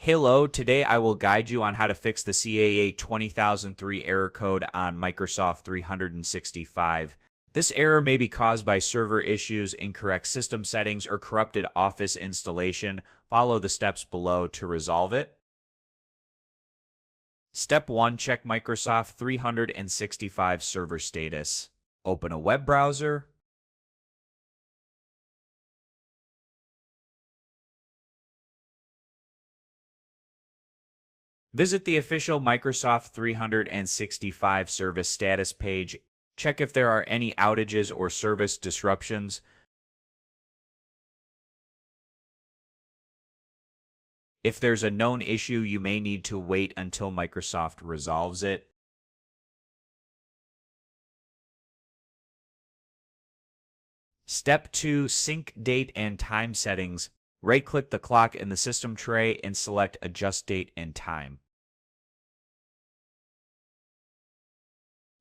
Hello, today I will guide you on how to fix the CAA 20003 error code on Microsoft 365. This error may be caused by server issues, incorrect system settings, or corrupted Office installation. Follow the steps below to resolve it. Step 1. Check Microsoft 365 server status. Open a web browser. Visit the official Microsoft 365 service status page. Check if there are any outages or service disruptions. If there's a known issue, you may need to wait until Microsoft resolves it. Step 2. Sync date and time settings. Right-click the clock in the system tray and select Adjust Date and Time.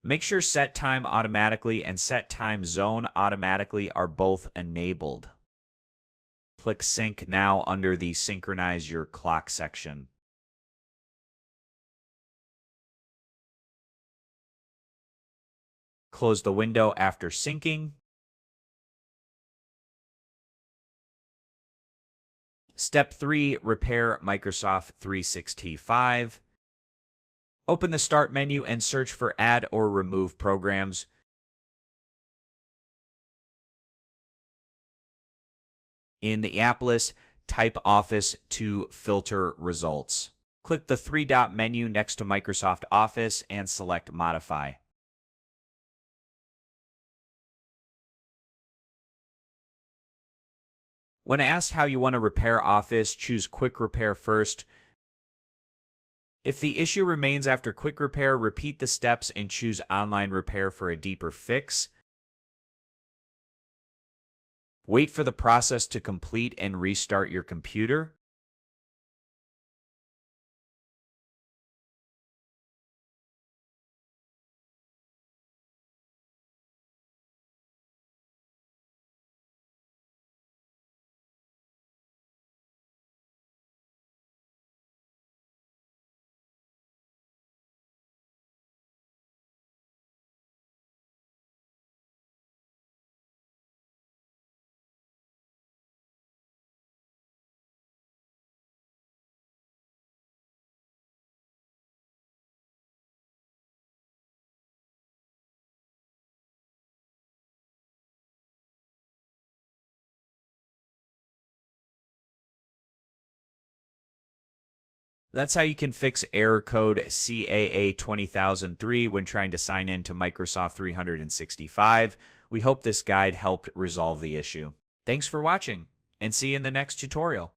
Make sure Set Time Automatically and Set Time Zone Automatically are both enabled. Click Sync now under the Synchronize Your Clock section. Close the window after syncing. Step 3. Repair Microsoft 365. Open the Start menu and search for Add or Remove Programs. In the app list, type Office to filter results. Click the three-dot menu next to Microsoft Office and select Modify. When asked how you want to repair Office, choose Quick Repair first. If the issue remains after Quick Repair, repeat the steps and choose Online Repair for a deeper fix. Wait for the process to complete and restart your computer. That's how you can fix error code CAA 20003 when trying to sign in to Microsoft 365. We hope this guide helped resolve the issue. Thanks for watching, and see you in the next tutorial.